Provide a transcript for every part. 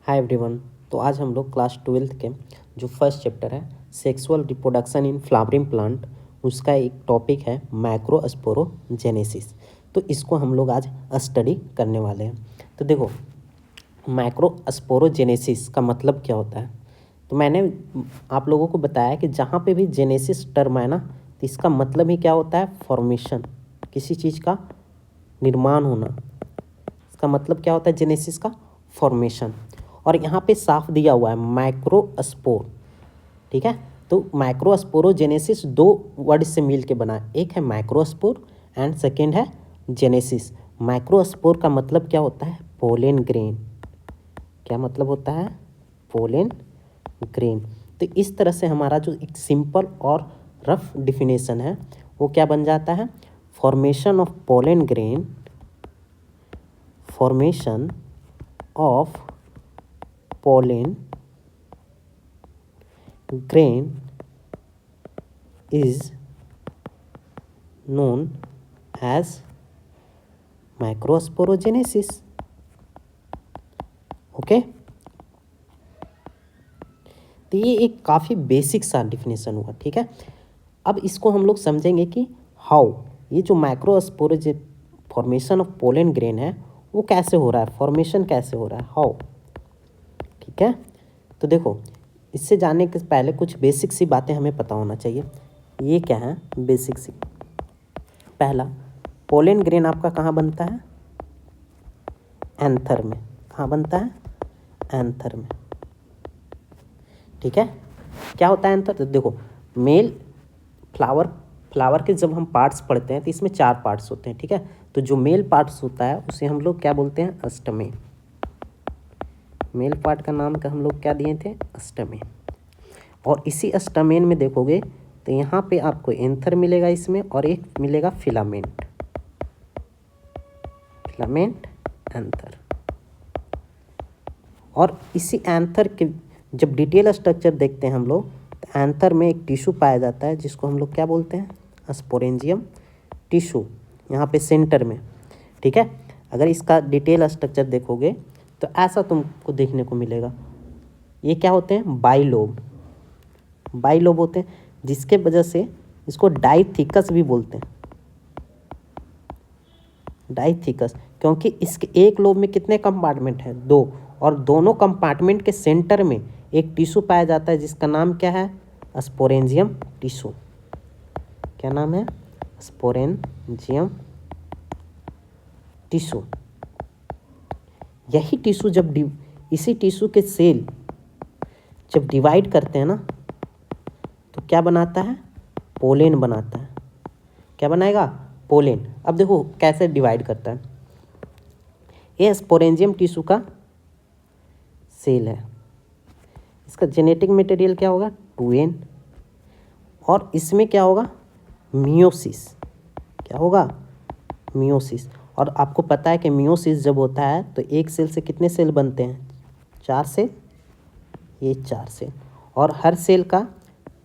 Hi everyone. तो आज हम लोग क्लास 12th के जो फर्स्ट चैप्टर है sexual reproduction in flowering plant, उसका एक टॉपिक है माइक्रोस्पोरोजेनेसिस। तो इसको हम लोग आज स्टडी करने वाले हैं। तो देखो, माइक्रोस्पोरोजेनेसिस का मतलब क्या होता है। तो मैंने आप लोगों को बताया कि जहाँ पे भी जेनेसिस टर्म है ना, तो इसका मतलब ही क्या होता है, फॉर्मेशन, किसी चीज़ का निर्माण होना। इसका मतलब क्या होता है, जेनेसिस का फॉर्मेशन। और यहाँ पे साफ दिया हुआ है माइक्रोस्पोर, ठीक है। तो माइक्रोस्पोरोजेनेसिस दो वर्ड से मिल के बना है, एक है माइक्रोस्पोर एंड सेकेंड है जेनेसिस। माइक्रोस्पोर का मतलब क्या होता है, पोलेन ग्रेन। क्या मतलब होता है, पोलेन ग्रेन। तो इस तरह से हमारा जो एक सिंपल और रफ डिफिनेशन है वो क्या बन जाता है, formation of pollen grain, formation of pollen grain is known as microsporogenesis. Okay, तो ये एक काफ़ी बेसिक सा डिफिनेशन हुआ, ठीक है। अब इसको हम लोग समझेंगे कि हाउ ये जो माइक्रोस्पोरोजे फॉर्मेशन ऑफ पोलन ग्रेन है वो कैसे हो रहा है, फॉर्मेशन कैसे हो रहा है, हाउ, ठीक है। तो देखो, इससे जानने के पहले कुछ बेसिक सी बातें हमें पता होना चाहिए। ये क्या है, बेसिक सी। पहला, पोलन ग्रेन आपका कहाँ बनता है, एंथर में। कहाँ बनता है, एंथर में, ठीक है। क्या होता है एंथर, तो देखो, मेल फ्लावर के जब हम पार्ट्स पढ़ते हैं तो इसमें 4 पार्ट्स होते हैं, ठीक है। तो जो मेल पार्ट्स होता है उसे हम लोग क्या बोलते हैं, अस्टमे। मेल पार्ट का नाम का हम लोग क्या दिए थे, अस्टमे। और इसी अस्टमेन में देखोगे तो यहाँ पे आपको एंथर मिलेगा इसमें, और एक मिलेगा फिलामेंट, फिलामेंट एंथर। और एंथर के जब डिटेल स्ट्रक्चर देखते हैं हम लोग, तो एंथर में एक टिश्यू पाया जाता है जिसको हम लोग क्या बोलते हैं, स्पोरेंजियम टिश्यू, यहाँ पे सेंटर में, ठीक है। अगर इसका डिटेल स्ट्रक्चर देखोगे तो ऐसा तुमको देखने को मिलेगा। ये क्या होते हैं, बाइलोब, बाइलोब होते हैं, जिसके वजह से इसको डाइथिकस भी बोलते हैं, डाइथिकस, क्योंकि इसके एक लोब में कितने कंपार्टमेंट हैं, 2, और दोनों कंपार्टमेंट के सेंटर में एक टिश्यू पाया जाता है जिसका नाम क्या है, स्पोरेंजियम टिश्यू। क्या नाम है, स्पोरेंजियम टिश्यू। यही टिश्यू जब इसी टिश्यू के सेल जब डिवाइड करते हैं ना, तो क्या बनाता है, पोलेन बनाता है। क्या बनाएगा, पोलेन। अब देखो कैसे डिवाइड करता है। ये स्पोरेंजियम टिश्यू का सेल है, इसका जेनेटिक मटेरियल क्या होगा, 2n, और इसमें क्या होगा, मियोसिस। क्या होगा, मियोसिस। और आपको पता है कि मियोसिस जब होता है तो एक सेल से कितने सेल बनते हैं, 4 सेल, ये 4 सेल। और हर सेल का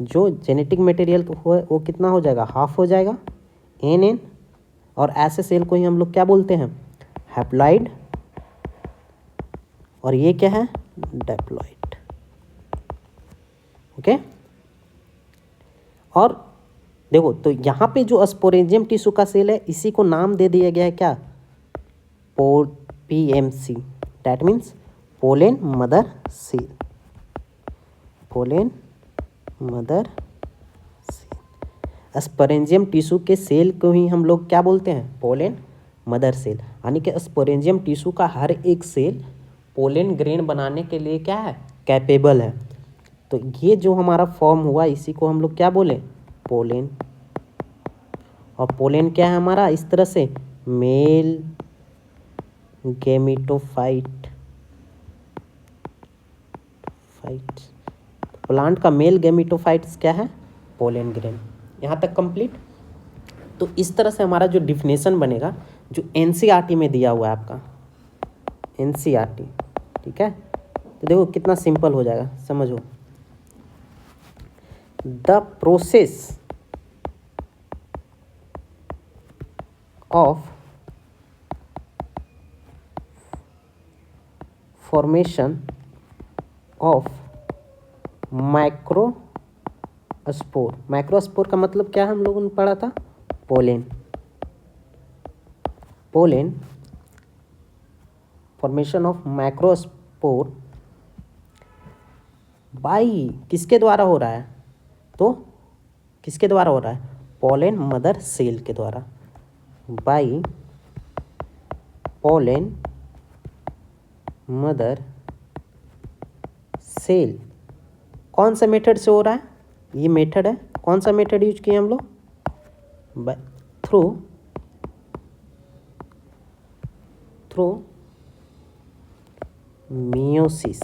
जो जेनेटिक मटेरियल वो कितना हो जाएगा, हाफ हो जाएगा, n। और ऐसे सेल को ही हम लोग क्या बोलते हैं, हैप्लॉइड, और ये क्या है, डिप्लॉइड। ओके। और देखो, तो यहाँ पे जो स्पोरेंजियम टिश्यू का सेल है इसी को नाम दे दिया गया है क्या, PMC, that means pollen mother cell, pollen mother cell. Sporangium tissue के सेल को ही हम लोग क्या बोलते हैं, पोलेन मदर सेल। यानी कि स्पोरेंजियम टिश्यू का हर एक सेल पोलेन ग्रेन बनाने के लिए क्या है, कैपेबल है। तो ये जो हमारा फॉर्म हुआ इसी को हम लोग क्या बोले, पोलेन। और पोलेन क्या है हमारा, इस तरह से मेल गेमिटोफाइट, प्लांट का मेल गेमिटोफाइट्स क्या है, पोलेन ग्रेन। यहाँ तक कंप्लीट। तो इस तरह से हमारा जो डिफिनेशन बनेगा, जो एनसीईआरटी में दिया हुआ है आपका, एनसीईआरटी, ठीक है। तो देखो कितना सिंपल हो जाएगा, समझो। The process of formation of microspore. Microspore का मतलब क्या है, हम लोगों ने पढ़ा था, pollen. Pollen, formation of microspore by किसके द्वारा हो रहा है, तो किसके द्वारा हो रहा है, पोलेन मदर सेल के द्वारा, बाई पोलेन मदर सेल। कौन सा मेथड से हो रहा है, ये मेथड है, कौन सा मेथड यूज किए हम लोग, थ्रू मियोसिस।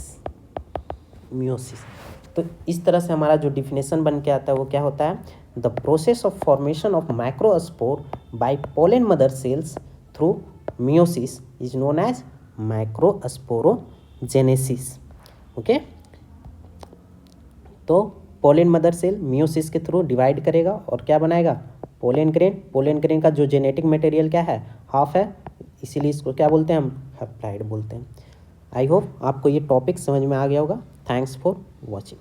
तो इस तरह से हमारा जो डिफिनेशन बन के आता है वो क्या होता है, the process of formation of microspore by pollen mother cells through meiosis is known as microsporogenesis. Okay, तो पोलेन मदर सेल मियोसिस के थ्रू डिवाइड करेगा और क्या बनाएगा, पोलेन ग्रेन। पोलेन ग्रेन का जो जेनेटिक मटेरियल क्या है, हाफ है, इसीलिए इसको क्या बोलते हैं हम, हैप्लॉइड बोलते हैं। आई होप आपको ये टॉपिक समझ में आ गया होगा। Thanks for watching.